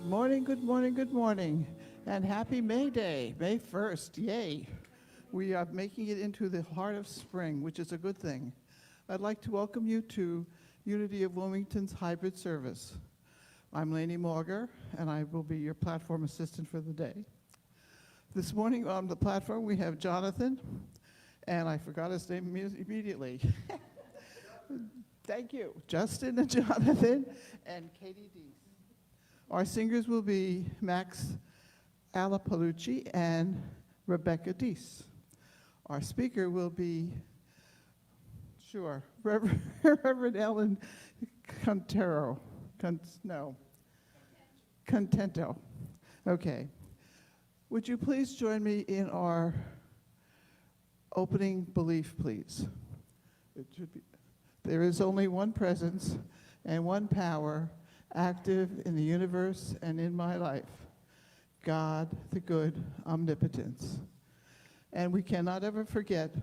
morning, good morning, good morning, and happy May Day, May 1st, yay. We are making it into the heart of spring, which is a good thing. I'd like to welcome you to Unity of Wilmington's hybrid service. I'm Lainey Mauger, and I will be your platform assistant for the day. This morning on the platform, we have Jonathan, and I forgot his name immediately. Thank you. Justin and Jonathan and Katie Deese. Our singers will be Max Alapalucci and Rebecca Deese. Our speaker will be, Reverend Ellen Contento. Okay. Would you please join me in our opening belief, please? It should be. There is only one presence and one power active in the universe and in my life, God, the good omnipotence. And we cannot ever forget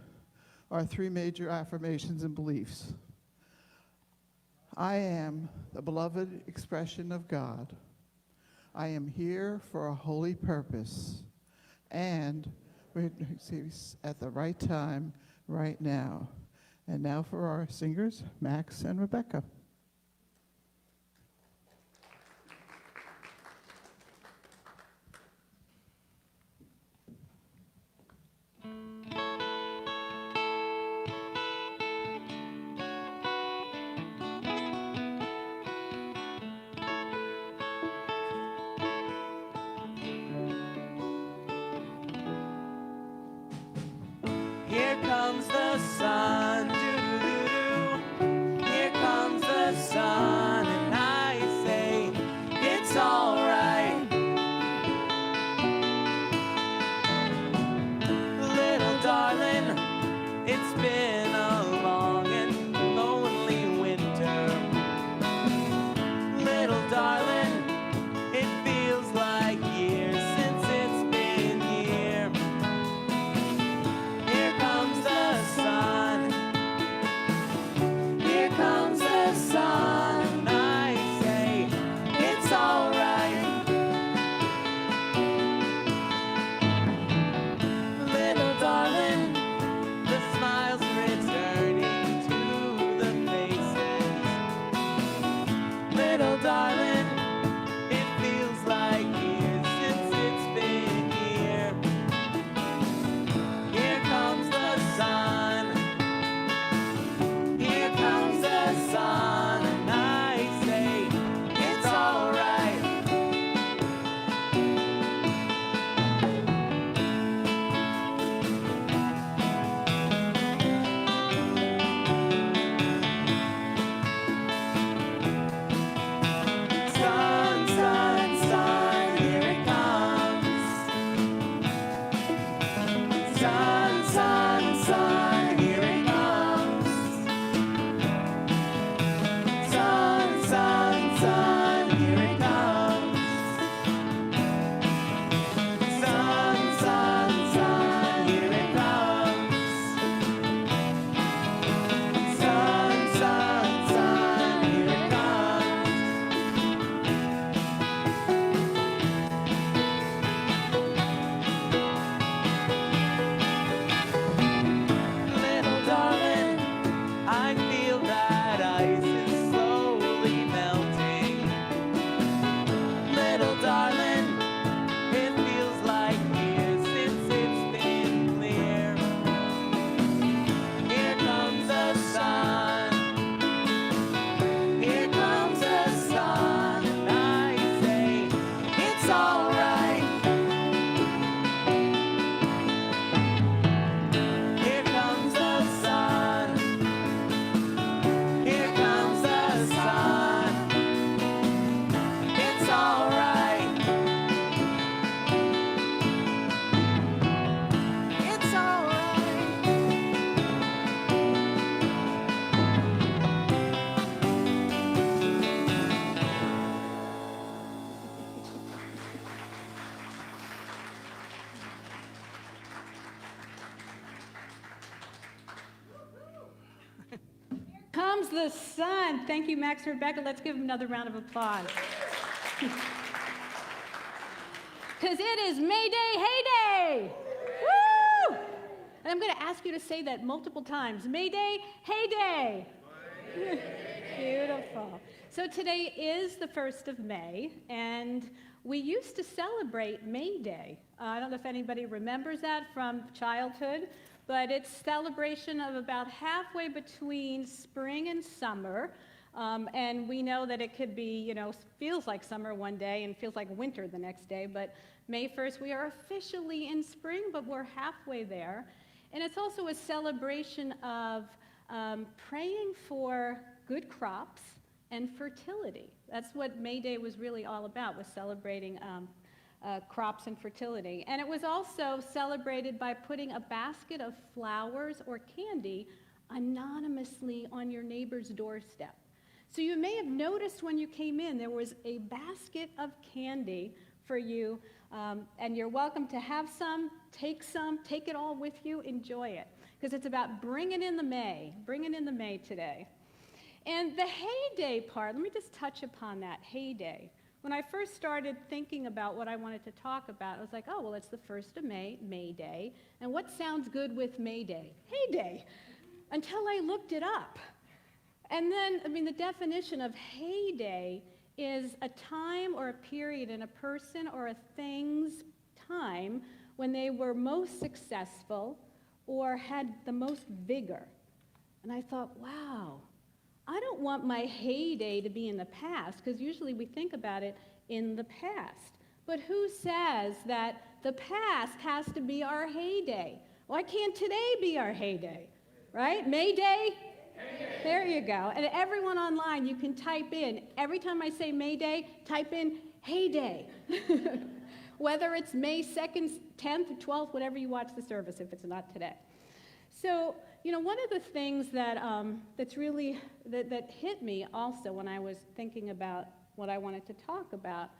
our three major affirmations and beliefs. I am the beloved expression of God. I am here for a holy purpose. And we're at the right time, right now. And now for our singers, Max and Rebecca. Here comes the sun, doo-doo-doo-doo. Here comes the sun, and I say it's all right. Little darling, it's been a long and lonely winter. Little darling, it feels like years since it's been here. Here comes the sun. Here comes the sun. I say it's all right. Little darling, the smiles returning to the faces. Little darling, it feels like years since it's been here. Here comes the sun. Here comes the sun, and I say it's all right. Sun, sun, sun, here it comes. Sun, sun, sun, here it comes. Sun, sun, sun, here it comes. Sun, sun, sun, here it comes. Sun, sun, sun, here it comes. Little darling, I feel that ice is slowly melting. Little darling, it feels like years since it's been clear. Here comes the sun. Here comes the sun, and I say it's all right. Here comes the sun. Here comes the sun. It's all right. It's all right. Comes the sun. Thank you, Max and Rebecca. Let's give them another round of applause. because it is May Day, hey day. Woo! And I'm going to ask you to say that multiple times. May Day, hey day. Beautiful. So today is the 1st of May, and we used to celebrate May Day. I don't know if anybody remembers that from childhood, but it's celebration of about halfway between spring and summer. And we know that it could be, feels like summer one day and feels like winter the next day. But May 1st, we are officially in spring, but we're halfway there. And it's also a celebration of praying for good crops and fertility. That's what May Day was really all about, was celebrating crops and fertility. And it was also celebrated by putting a basket of flowers or candy anonymously on your neighbor's doorstep. So you may have noticed when you came in, there was a basket of candy for you, and you're welcome to have some, take it all with you, enjoy it. Because it's about bringing in the May today. And the heyday part, let me just touch upon that, heyday. When I first started thinking about what I wanted to talk about, I was like, oh, well, it's the 1st of May, May Day. And what sounds good with May Day? Heyday. Until I looked it up. And then, the definition of heyday is a time or a period in a person or a thing's time when they were most successful or had the most vigor. And I thought, wow, I don't want my heyday to be in the past, because usually we think about it in the past. But who says that the past has to be our heyday? Why can't today be our heyday? Right? May Day? There you go. And everyone online, you can type in, every time I say May Day, type in heyday. Whether it's May 2nd, 10th, 12th, whatever you watch the service, if it's not today. So, one of the things that that's really, that hit me also when I was thinking about what I wanted to talk about,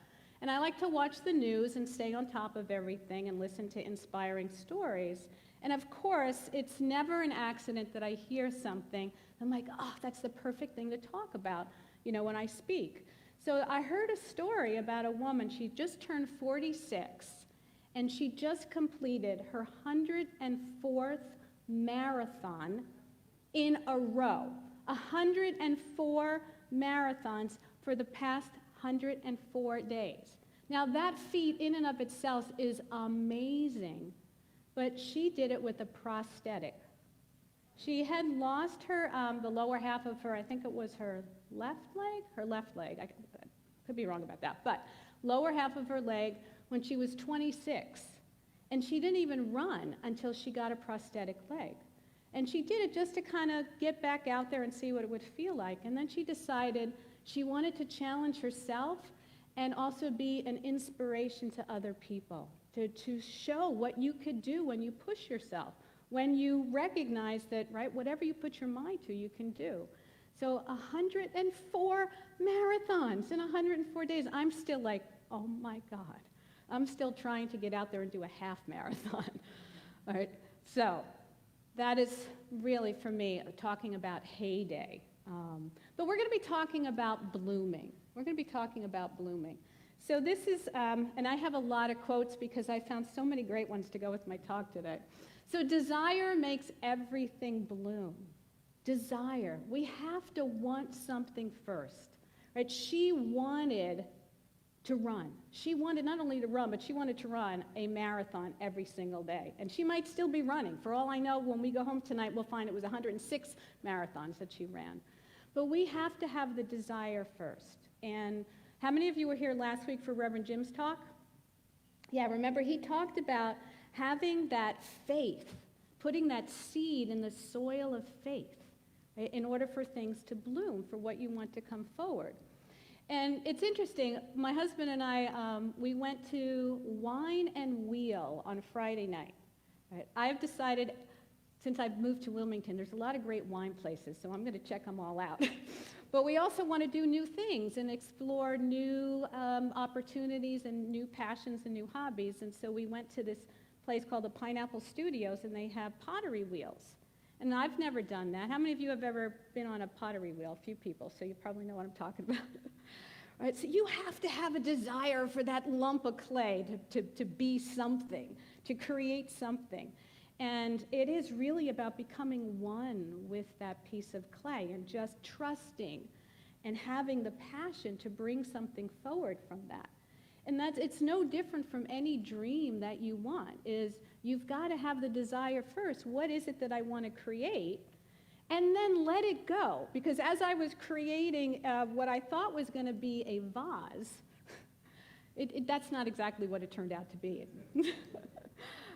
and I like to watch the news and stay on top of everything and listen to inspiring stories. And of course, it's never an accident that I hear something, I'm like, oh, that's the perfect thing to talk about, when I speak. So I heard a story about a woman, she just turned 46, and she just completed her 104th marathon in a row. 104 marathons for the past 104 days. Now that feat in and of itself is amazing, but she did it with a prosthetic. She had lost her, the lower half of her, I think it was her left leg, I could be wrong about that, but lower half of her leg when she was 26. And she didn't even run until she got a prosthetic leg. And she did it just to kind of get back out there and see what it would feel like. And then she decided she wanted to challenge herself and also be an inspiration to other people, to show what you could do when you push yourself, when you recognize that, right, whatever you put your mind to, you can do. So 104 marathons in 104 days. I'm still like, oh my God. I'm still trying to get out there and do a half marathon. All right, so that is really, for me, talking about heyday. But we're going to be talking about blooming. So this is, and I have a lot of quotes because I found so many great ones to go with my talk today. So desire makes everything bloom. Desire. We have to want something first. Right? She wanted to run. She wanted not only to run, but she wanted to run a marathon every single day. And she might still be running. For all I know, when we go home tonight, we'll find it was 106 marathons that she ran. But we have to have the desire first. And how many of you were here last week for Reverend Jim's talk? Yeah, remember he talked about having that faith, putting that seed in the soil of faith, right, in order for things to bloom, for what you want to come forward. And it's interesting, my husband and I, we went to Wine and Wheel on Friday night. Right? I've decided, since I've moved to Wilmington, there's a lot of great wine places, so I'm going to check them all out. But we also want to do new things and explore new opportunities and new passions and new hobbies. And so we went to this place called the Pineapple Studios, and they have pottery wheels. And I've never done that. How many of you have ever been on a pottery wheel? A few people, so you probably know what I'm talking about. Right? So you have to have a desire for that lump of clay to be something, to create something. And it is really about becoming one with that piece of clay and just trusting and having the passion to bring something forward from that. And it's no different from any dream that you want, is you've got to have the desire first. What is it that I want to create? And then let it go. Because as I was creating what I thought was going to be a vase, that's not exactly what it turned out to be.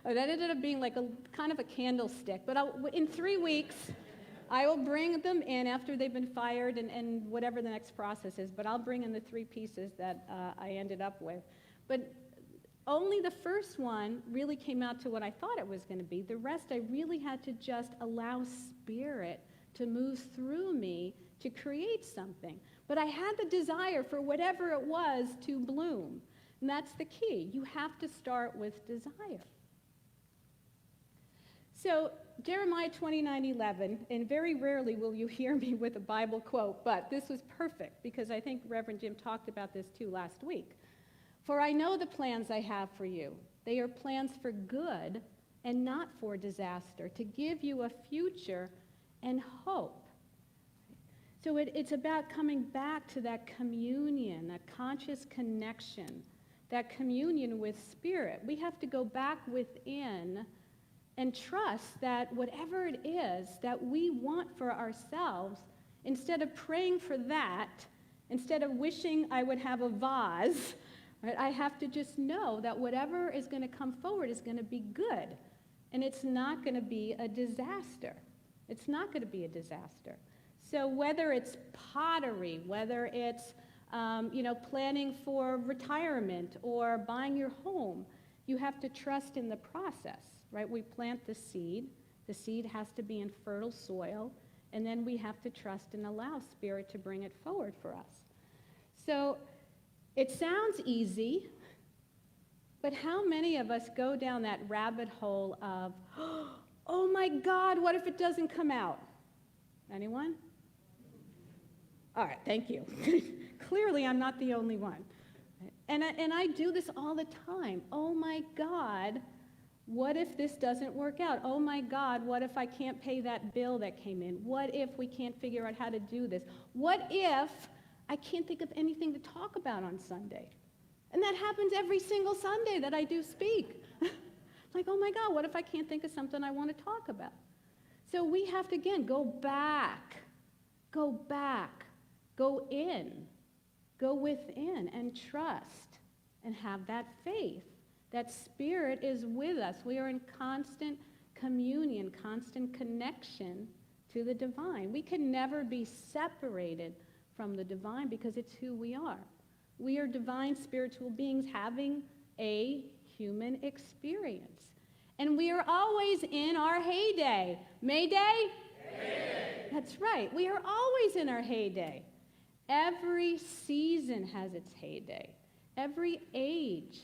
That ended up being like a kind of a candlestick. But in 3 weeks, I will bring them in after they've been fired and whatever the next process is. But I'll bring in the 3 pieces that I ended up with. But only the first one really came out to what I thought it was going to be. The rest, I really had to just allow Spirit to move through me to create something. But I had the desire for whatever it was to bloom. And that's the key. You have to start with desire. So Jeremiah 29:11, and very rarely will you hear me with a Bible quote, but this was perfect because I think Reverend Jim talked about this too last week. For I know the plans I have for you. They are plans for good and not for disaster, to give you a future and hope. So it's about coming back to that communion, that conscious connection, that communion with Spirit. We have to go back within and trust that whatever it is that we want for ourselves, instead of praying for that, instead of wishing I would have a vase, right, I have to just know that whatever is going to come forward is going to be good. And it's not going to be a disaster. It's not going to be a disaster. So whether it's pottery, whether it's planning for retirement or buying your home, you have to trust in the process, right? We plant the seed. The seed has to be in fertile soil, and then we have to trust and allow Spirit to bring it forward for us. So it sounds easy, but how many of us go down that rabbit hole of, oh my God, what if it doesn't come out? Anyone? All right, thank you. Clearly, I'm not the only one. And I do this all the time. Oh my God, what if this doesn't work out? Oh my God, what if I can't pay that bill that came in? What if we can't figure out how to do this? What if I can't think of anything to talk about on Sunday? And that happens every single Sunday that I do speak. Like, oh my God, what if I can't think of something I want to talk about? So we have to, again, go back, go in, go within and trust and have that faith. That Spirit is with us. We are in constant communion, constant connection to the divine. We can never be separated from the divine because it's who we are. We are divine spiritual beings having a human experience. And we are always in our heyday. Mayday? Heyday. That's right. We are always in our heyday. Every season has its heyday. Every age,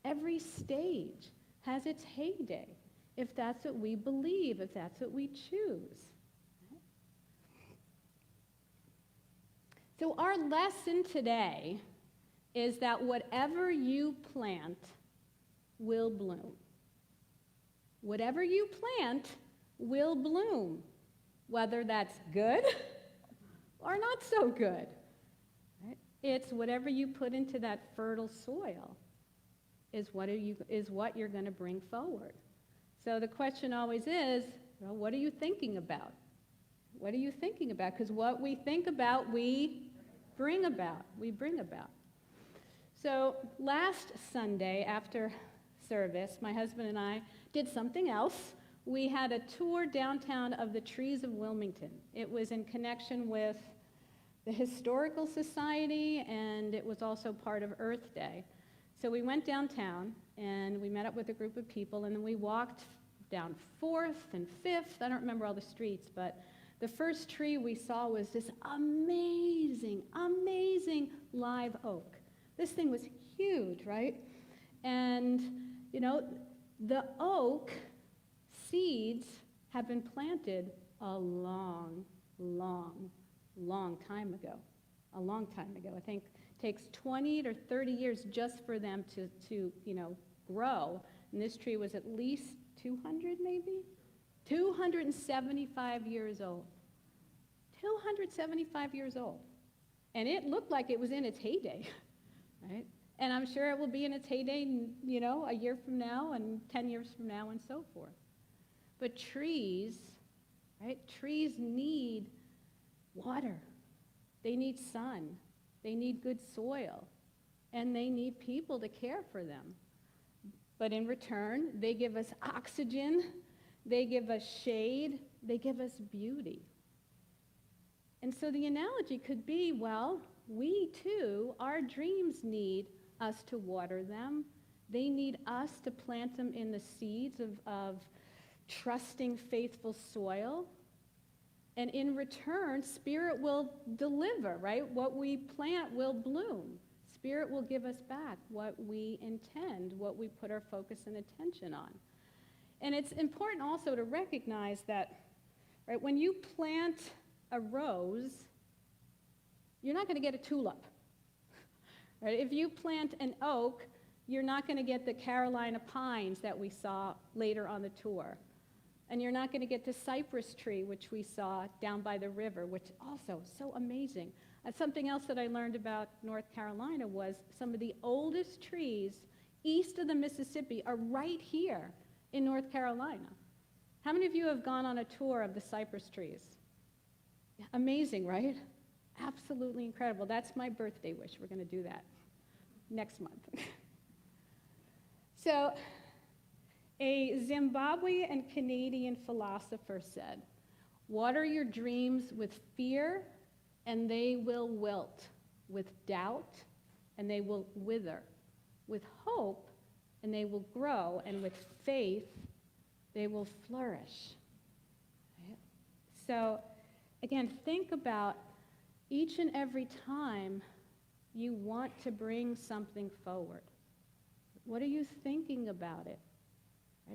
every stage has its heyday, if that's what we believe, if that's what we choose. So our lesson today is that whatever you plant will bloom. Whatever you plant will bloom, whether that's good or not so good. Right? It's whatever you put into that fertile soil is what you're going to bring forward. So the question always is, well, what are you thinking about? What are you thinking about? Because what we think about, we bring about. So last Sunday after service, my husband and I did something else. We had a tour downtown of the Trees of Wilmington. It was in connection with the Historical Society, and it was also part of Earth Day. So we went downtown, and we met up with a group of people, and then we walked down 4th and 5th. I don't remember all the streets, but the first tree we saw was this amazing, amazing live oak. This thing was huge, right? And, the oak seeds have been planted a long, long, long time ago. a long time ago. I think it takes 20 or 30 years just for them to grow. And this tree was at least 200 maybe? 275 years old. 275 years old. And it looked like it was in its heyday, right? And I'm sure it will be in its heyday, a year from now and 10 years from now and so forth. But trees, right? Trees need water. They need sun. They need good soil. And they need people to care for them. But in return, they give us oxygen. They give us shade. They give us beauty. And so the analogy could be, well, we too, our dreams need us to water them. They need us to plant them in the seeds of trusting, faithful soil. And in return, Spirit will deliver, right? What we plant will bloom. Spirit will give us back what we intend, what we put our focus and attention on. And it's important also to recognize that, right, when you plant a rose, you're not going to get a tulip. Right? If you plant an oak, you're not going to get the Carolina pines that we saw later on the tour. And you're not going to get the cypress tree, which we saw down by the river, which also is so amazing. Something else that I learned about North Carolina was some of the oldest trees east of the Mississippi are right here in North Carolina. How many of you have gone on a tour of the cypress trees? Amazing, right? Absolutely incredible. That's my birthday wish. We're going to do that next month. So, a Zimbabwe and Canadian philosopher said, "Water your dreams with fear, and they will wilt. With doubt, and they will wither. With hope, and they will grow. And with faith, they will flourish." Right? So, again, think about each and every time you want to bring something forward. What are you thinking about it?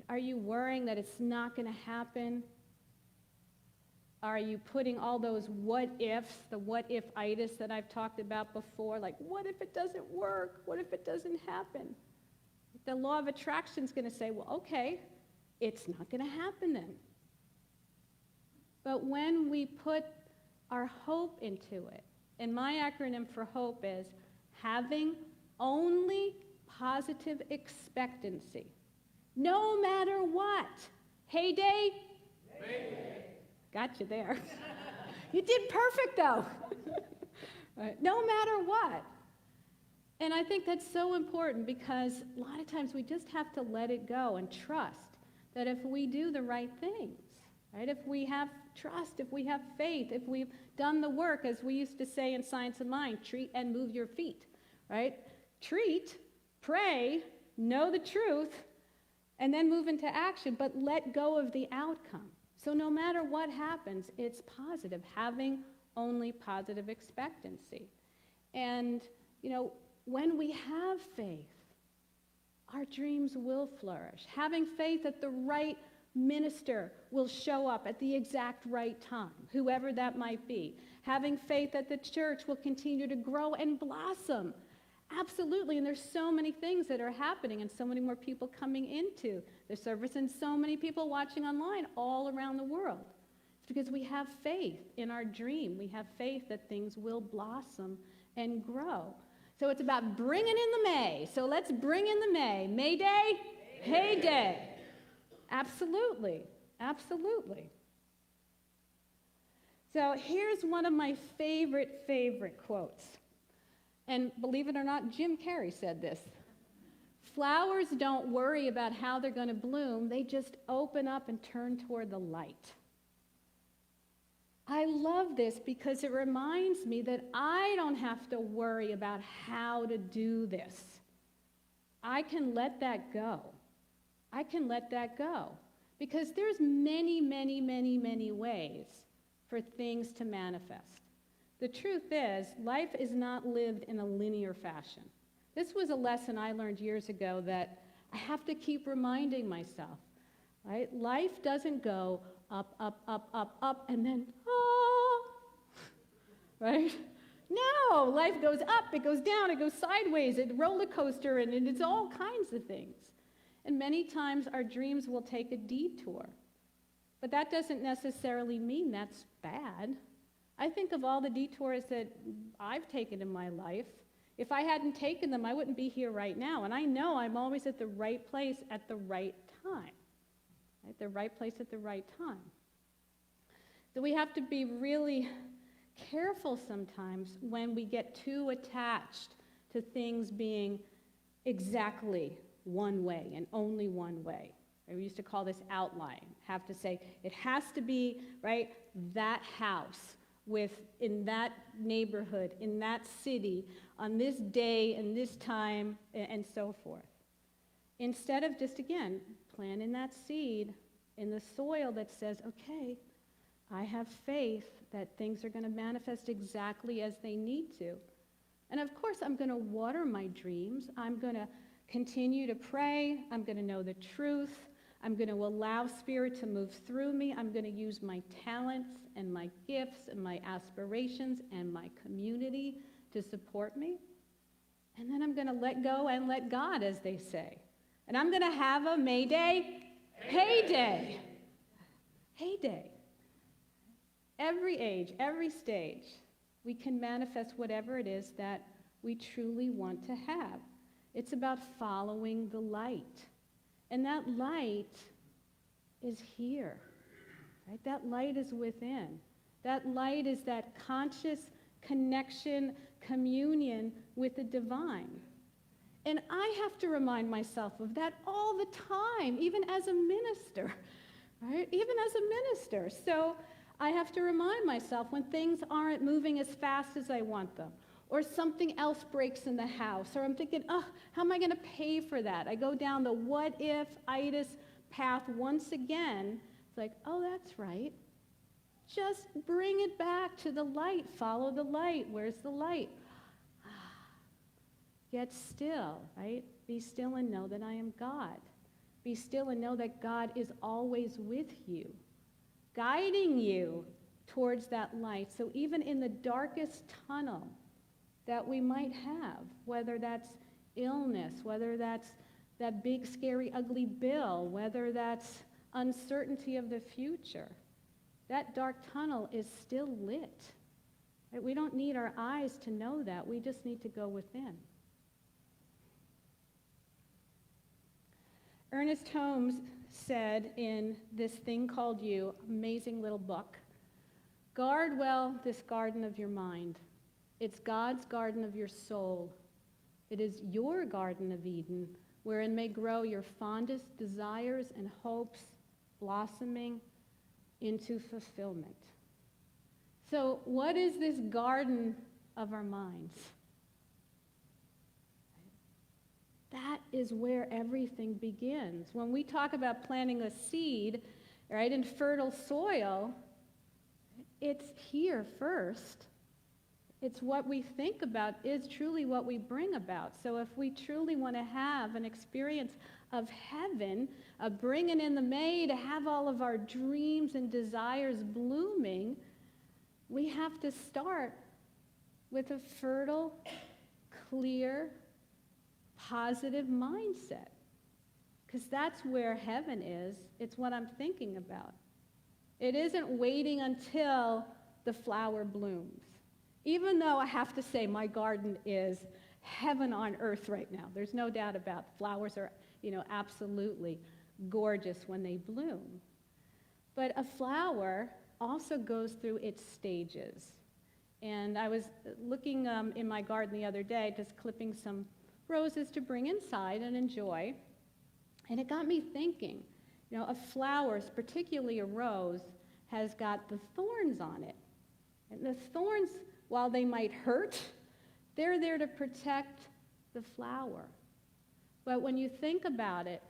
Are you worrying that it's not going to happen? Are you putting all those what ifs, the what if-itis that I've talked about before, like what if it doesn't work? What if it doesn't happen? The law of attraction is going to say, well, okay, it's not going to happen then. But when we put our hope into it, and my acronym for hope is having only positive expectancy. No matter what. Heyday? Mayday. Got you there. You did perfect, though. Right. No matter what. And I think that's so important because a lot of times we just have to let it go and trust that if we do the right things, right? If we have trust, if we have faith, if we've done the work, as we used to say in Science of Mind, treat and move your feet, right? Treat, pray, know the truth, and then move into action, but let go of the outcome. So no matter what happens, it's positive, having only positive expectancy. And, when we have faith, our dreams will flourish. Having faith that the right minister will show up at the exact right time, whoever that might be. Having faith that the church will continue to grow and blossom. Absolutely, and there's so many things that are happening and so many more people coming into the service and so many people watching online all around the world. It's because we have faith in our dream. We have faith that things will blossom and grow. So it's about bringing in the May. So let's bring in the May. May Day? Heyday. Absolutely. Absolutely. So here's one of my favorite quotes. And believe it or not, Jim Carrey said this. Flowers don't worry about how they're going to bloom. They just open up and turn toward the light. I love this because it reminds me that I don't have to worry about how to do this. I can let that go. I can let that go. Because there's many ways for things to manifest. The truth is, life is not lived in a linear fashion. This was a lesson I learned years ago that I have to keep reminding myself, right? Life doesn't go up, and then, right? No, life goes up, it goes down, it goes sideways, it's a roller coaster, and it's all kinds of things. And many times our dreams will take a detour. But that doesn't necessarily mean that's bad. I think of all the detours that I've taken in my life. If I hadn't taken them, I wouldn't be here right now. And I know I'm always at the right place at the right time. Right? The right place at the right time. So we have to be really careful sometimes when we get too attached to things being exactly one way and only one way. We used to call this outline. Have to say, it has to be, right, that house in that neighborhood, in that city, on this day and this time, and so forth. Instead of just, again, planting that seed in the soil that says, okay, I have faith that things are going to manifest exactly as they need to. And of course, I'm going to water my dreams. I'm going to continue to pray. I'm going to know the truth. I'm going to allow Spirit to move through me. I'm going to use my talents and my gifts and my aspirations and my community to support me. And then I'm going to let go and let God, as they say. And I'm going to have a Mayday heyday. Heyday. Every age, every stage, we can manifest whatever it is that we truly want to have. It's about following the light. And that light is here, right? That light is within. That light is that conscious connection, communion with the divine. And I have to remind myself of that all the time, even as a minister, right? Even as a minister. So I have to remind myself when things aren't moving as fast as I want them, or something else breaks in the house, or I'm thinking, oh, how am I going to pay for that? I go down the what-if-itis path once again. It's like, oh, that's right. Just bring it back to the light. Follow the light. Where's the light? Get still, right? Be still and know that I am God. Be still and know that God is always with you, guiding you towards that light. So even in the darkest tunnel that we might have, whether that's illness, whether that's that big, scary, ugly bill, whether that's uncertainty of the future, that dark tunnel is still lit. Right? We don't need our eyes to know that. We just need to go within. Ernest Holmes said in This Thing Called You, amazing little book, guard well this garden of your mind. It's God's garden of your soul. It is your garden of Eden, wherein may grow your fondest desires and hopes, blossoming into fulfillment. So what is this garden of our minds? That is where everything begins. When we talk about planting a seed, right, in fertile soil, it's here first. It's what we think about is truly what we bring about. So if we truly want to have an experience of heaven, of bringing in the May to have all of our dreams and desires blooming, we have to start with a fertile, clear, positive mindset. Because that's where heaven is. It's what I'm thinking about. It isn't waiting until the flower blooms. Even though I have to say my garden is heaven on earth right now. There's no doubt about it. Flowers are, absolutely gorgeous when they bloom. But a flower also goes through its stages. And I was looking in my garden the other day, just clipping some roses to bring inside and enjoy. And it got me thinking, a flower, particularly a rose, has got the thorns on it. And the thorns, while they might hurt, they're there to protect the flower. But when you think about it,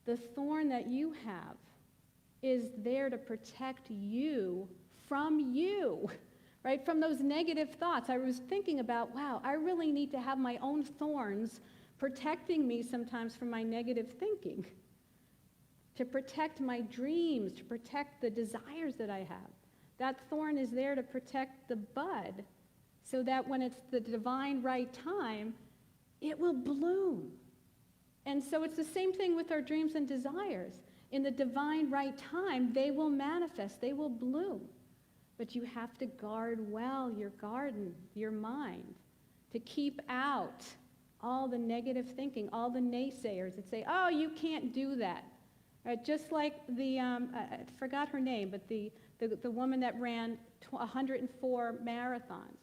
the thorn that you have is there to protect you, right? From those negative thoughts. I was thinking about, wow, I really need to have my own thorns protecting me sometimes from my negative thinking, to protect my dreams, to protect the desires that I have. That thorn is there to protect the bud so that when it's the divine right time, it will bloom. And so it's the same thing with our dreams and desires. In the divine right time, they will manifest, they will bloom. But you have to guard well your garden, your mind, to keep out all the negative thinking, all the naysayers that say, oh, you can't do that. Right? Just like I forgot her name, but the woman that ran 104 marathons.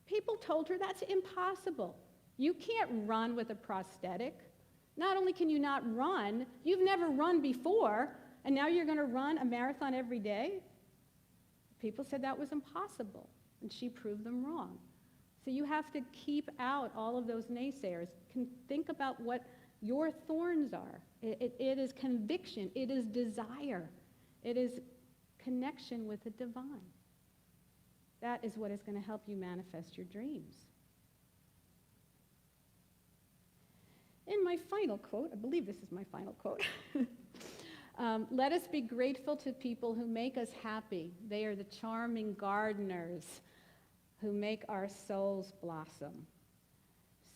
People told her that's impossible. You can't run with a prosthetic. Not only can you not run, you've never run before, and now you're going to run a marathon every day? People said that was impossible, and she proved them wrong. So you have to keep out all of those naysayers. Think about what your thorns are. It is conviction. It is desire. It is connection with the divine. That is what is going to help you manifest your dreams. In my final quote, I believe this is my final quote, let us be grateful to people who make us happy. They are the charming gardeners who make our souls blossom.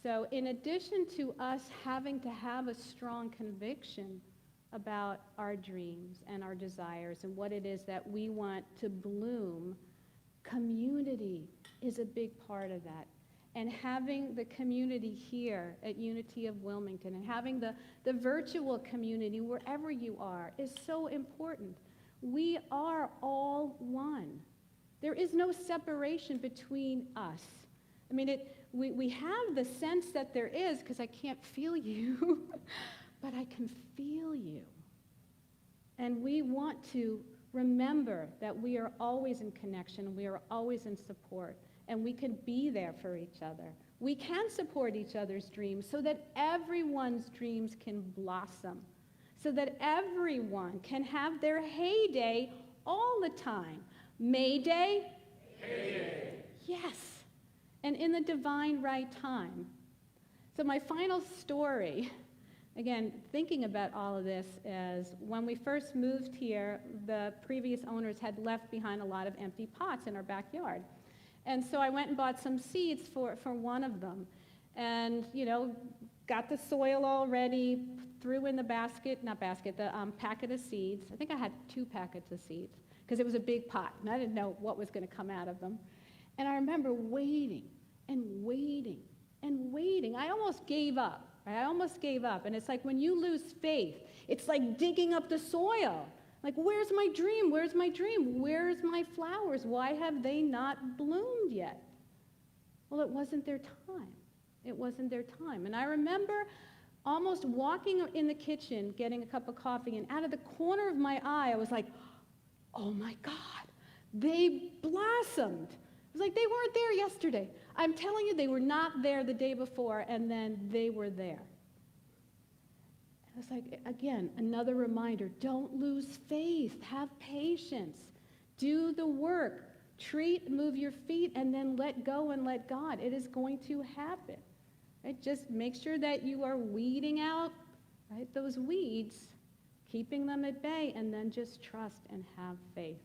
So in addition to us having to have a strong conviction about our dreams and our desires and what it is that we want to bloom, community is a big part of that. And having the community here at Unity of Wilmington and having the virtual community wherever you are is so important. We are all one. There is no separation between us. I mean, we have the sense that there is because I can't feel you, but I can feel you. And we want to remember that we are always in connection, we are always in support, and we can be there for each other. We can support each other's dreams so that everyone's dreams can blossom, so that everyone can have their heyday all the time. May Day? Heyday. Yes. And in the divine right time. So my final story, again, thinking about all of this is when we first moved here, the previous owners had left behind a lot of empty pots in our backyard. And so I went and bought some seeds for one of them. And, got the soil all ready, threw in the packet of seeds. I think I had 2 packets of seeds because it was a big pot, and I didn't know what was going to come out of them. And I remember waiting and waiting and waiting. I almost gave up. Right? I almost gave up. And it's like when you lose faith, it's like digging up the soil. Like, where's my dream? Where's my dream? Where's my flowers? Why have they not bloomed yet? Well, it wasn't their time. It wasn't their time. And I remember almost walking in the kitchen, getting a cup of coffee, and out of the corner of my eye, I was like, oh my God, they blossomed. It was like they weren't there yesterday. I'm telling you, they were not there the day before, and then they were there. It's like, again, another reminder, don't lose faith. Have patience. Do the work. Move your feet, and then let go and let God. It is going to happen. Right? Just make sure that you are weeding out, right, those weeds, keeping them at bay, and then just trust and have faith.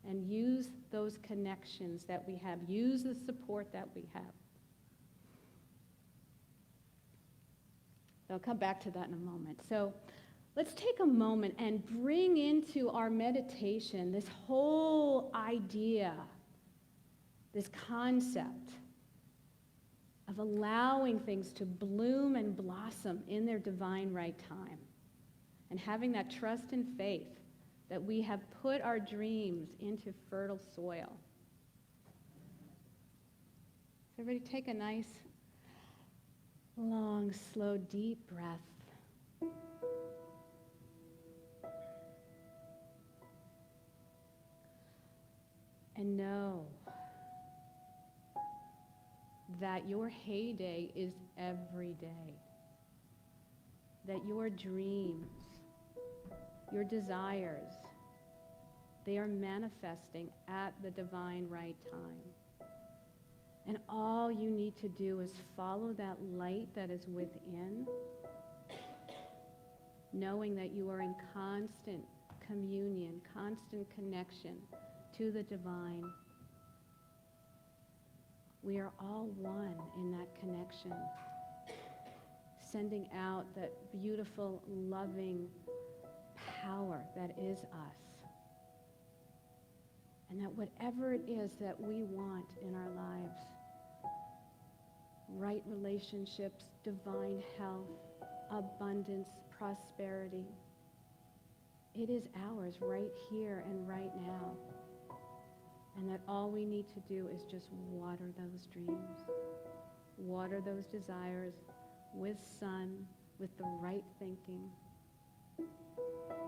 And use those connections that we have. Use the support that we have. I'll come back to that in a moment. So let's take a moment and bring into our meditation this whole idea, this concept of allowing things to bloom and blossom in their divine right time. And having that trust and faith that we have put our dreams into fertile soil. So everybody take a nice, long, slow, deep breath. And know that your heyday is every day. That your dreams, your desires, they are manifesting at the divine right time. And all you need to do is follow that light that is within, knowing that you are in constant communion, constant connection to the divine We are all one in that connection, sending out that beautiful, loving power that is us. And that whatever it is that we want in our lives, right relationships, divine health, abundance, prosperity, it is ours right here and right now. And that all we need to do is just water those dreams, water those desires with sun, with the right thinking,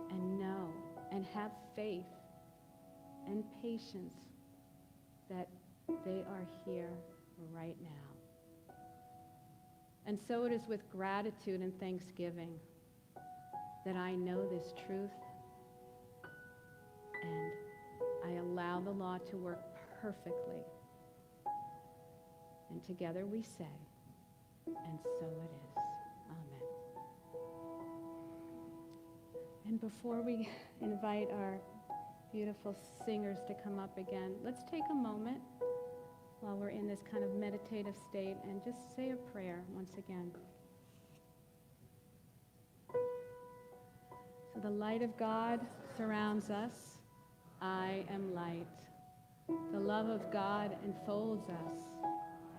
and know and have faith and patience that they are here right now. And so it is with gratitude and thanksgiving that I know this truth, and I allow the law to work perfectly. And together we say, and so it is. Amen. And before we invite our beautiful singers to come up again, let's take a moment while we're in this kind of meditative state and just say a prayer once again. So the light of God surrounds us. I am light. The love of God enfolds us.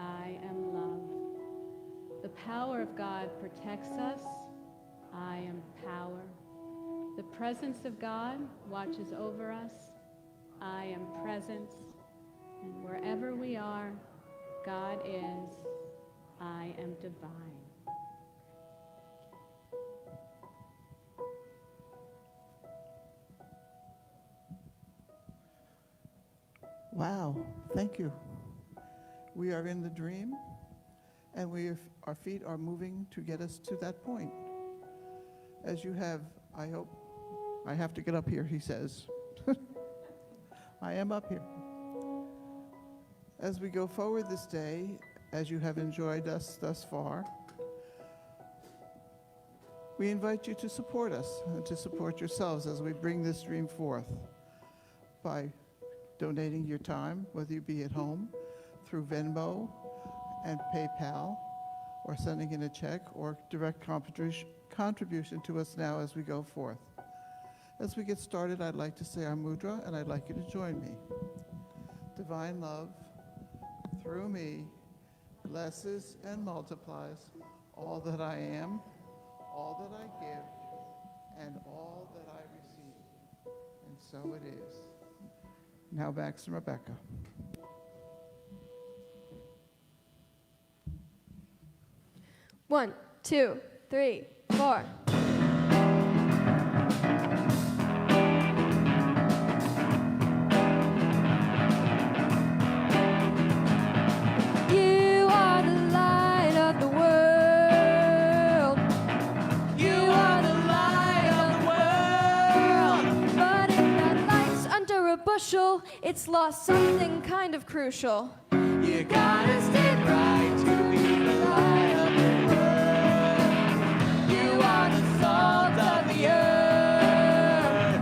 I am love. The power of God protects us. I am power. The presence of God watches over us. I am presence. And wherever we are, God is. I am divine. Wow, thank you. We are in the dream, and our feet are moving to get us to that point. As you have, I hope, I have to get up here, he says. I am up here. As we go forward this day, as you have enjoyed us thus far, we invite you to support us and to support yourselves as we bring this dream forth by donating your time, whether you be at home, through Venmo and PayPal, or sending in a check or direct contribution to us now as we go forth. As we get started, I'd like to say our mudra, and I'd like you to join me. Divine love, through me, blesses and multiplies all that I am, all that I give, and all that I receive. And so it is. Now back to Rebecca. One, two, three, four. You are the light of the world. You are the light of the world. But if that light's under a bushel, it's lost something kind of crucial. You gotta stay bright to be the light of the world. You are the salt of the earth.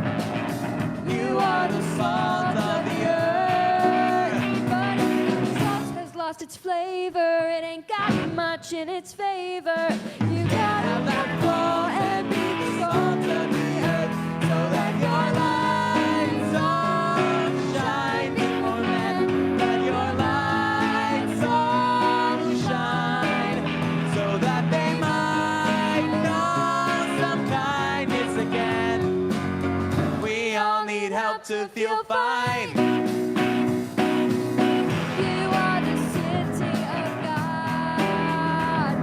You are the salt of the earth. But if the sauce has lost its flavor, it ain't got much in its favor. You gotta Have that flow and be the salt of the earth, so that your light so shine before men. Let your light so shine, so that they might know some kindness again. We all need help to feel fine. You are the city of God.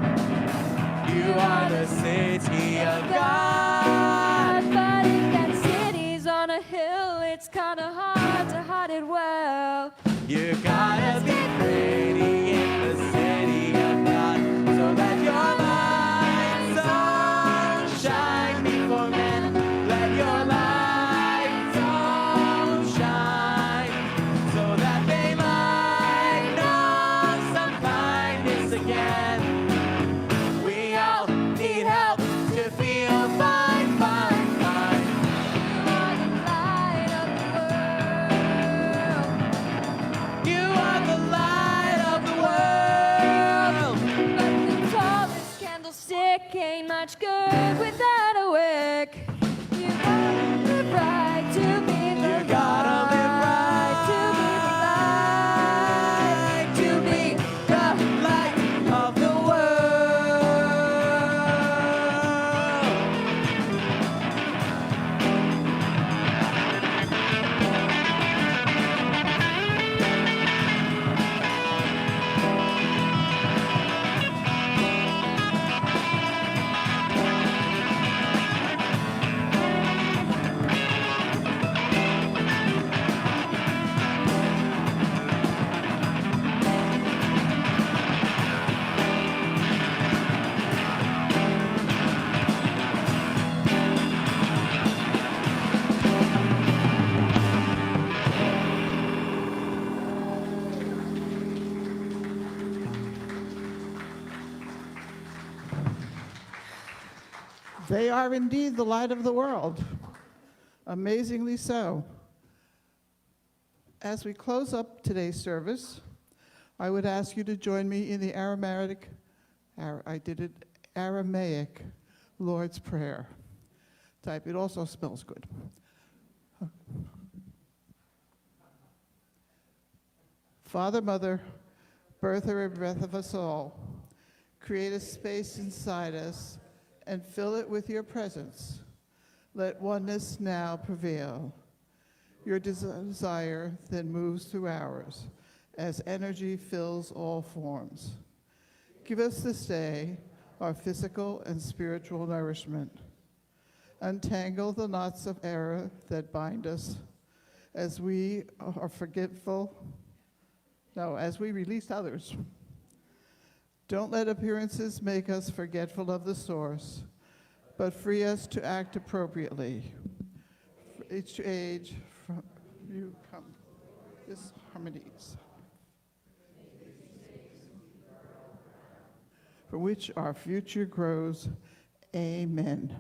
You are the city of God. But if that city's on a hill, it's kinda hard to hide it well. You gotta be pretty in the city of God, so that your light so shine before men. Let your light so shine. much good without a wick. You gotta live right to be the You gotta live right to be the light, to be the light of the world. They are indeed the light of the world. Amazingly so. As we close up today's service, I would ask you to join me in the Aramaic Lord's Prayer. Type, it also smells good. Father, Mother, birther and breath of us all, create a space inside us and fill it with your presence. Let oneness now prevail. Your desire then moves through ours as energy fills all forms. Give us this day our physical and spiritual nourishment. Untangle the knots of error that bind us as we are as we release others. Don't let appearances make us forgetful of the source, but free us to act appropriately. For each age, from you come this harmonies, for which our future grows. Amen.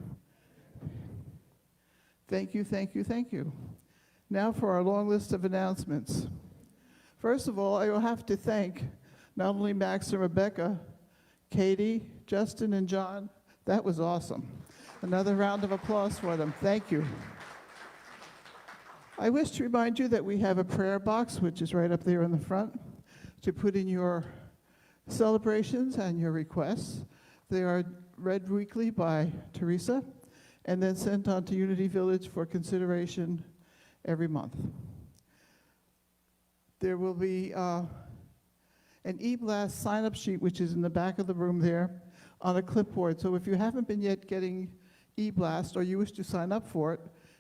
Thank you, thank you, thank you. Now for our long list of announcements. First of all, I will have to thank not only Max and Rebecca, Katie, Justin, and John. That was awesome. Another round of applause for them. Thank you. I wish to remind you that we have a prayer box, which is right up there in the front, to put in your celebrations and your requests. They are read weekly by Teresa and then sent on to Unity Village for consideration every month. There will be an eBlast sign-up sheet, which is in the back of the room there, on a clipboard. So if you haven't been yet getting eBlast, or you wish to sign up for it,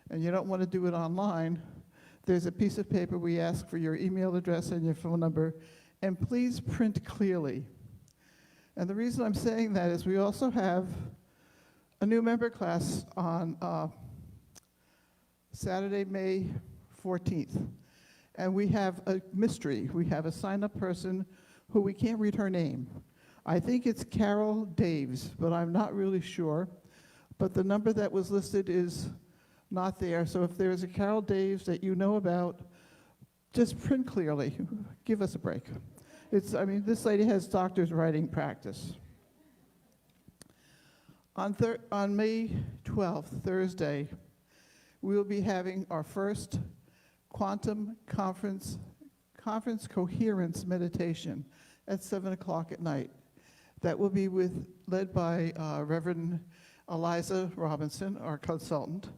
and you don't want to do it online, there's a piece of paper. We ask for your email address and your phone number, and please print clearly. And the reason I'm saying that is we also have a new member class on Saturday, May 14th. And we have a mystery. We have a sign-up person who we can't read her name. I think it's Carol Daves, but I'm not really sure. But the number that was listed is not there. So if there's a Carol Daves that you know about, just print clearly. Give us a break. This lady has doctor's writing practice. On May 12th, Thursday, we will be having our first Quantum Conference Coherence Meditation at 7 o'clock at night. That will be led by Reverend Eliza Robinson, our consultant.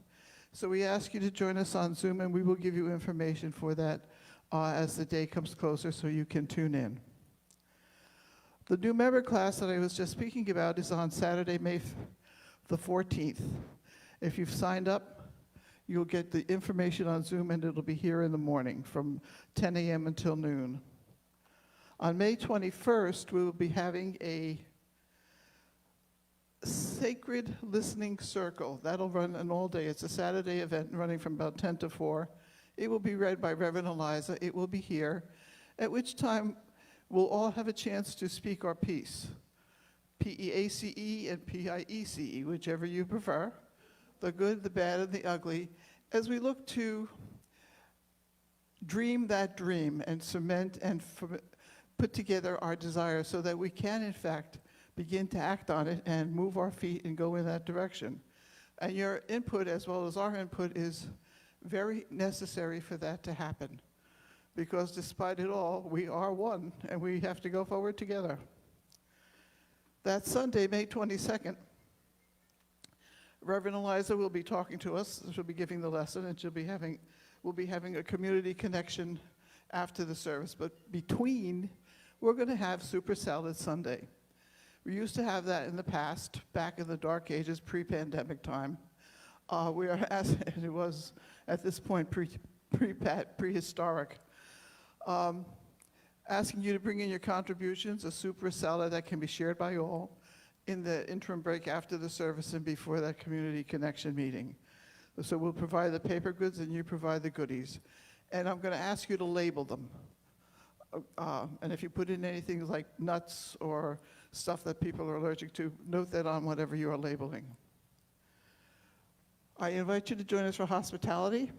So we ask you to join us on Zoom, and we will give you information for that as the day comes closer so you can tune in. The new member class that I was just speaking about is on Saturday, May the 14th. If you've signed up, you'll get the information on Zoom, and it'll be here in the morning from 10 a.m. until noon. On May 21st, we will be having a Sacred Listening Circle. That'll run an all day. It's a Saturday event running from about 10 to 4. It will be read by Reverend Eliza. It will be here, at which time we'll all have a chance to speak our piece. P-E-A-C-E and P-I-E-C-E, whichever you prefer. The good, the bad, and the ugly, as we look to dream that dream and cement and put together our desires so that we can, in fact, begin to act on it and move our feet and go in that direction. And your input, as well as our input, is very necessary for that to happen. Because despite it all, we are one, and we have to go forward together. That Sunday, May 22nd, Reverend Eliza will be talking to us. She'll be giving the lesson, and we'll be having a community connection after the service. But between, we're going to have Super Salad Sunday. We used to have that in the past, back in the dark ages, pre-pandemic time. We are it was at this point prehistoric. Asking you to bring in your contributions, a super salad that can be shared by all in the interim break after the service and before that community connection meeting. So we'll provide the paper goods and you provide the goodies. And I'm going to ask you to label them. And if you put in anything like nuts or stuff that people are allergic to, note that on whatever you are labeling. I invite you to join us for hospitality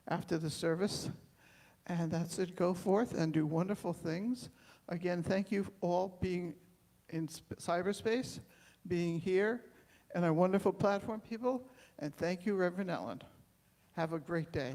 after the service. And that's it. Go forth and do wonderful things. Again, thank you all being in cyberspace, being here, and our wonderful platform people. And thank you, Reverend Ellen. Have a great day.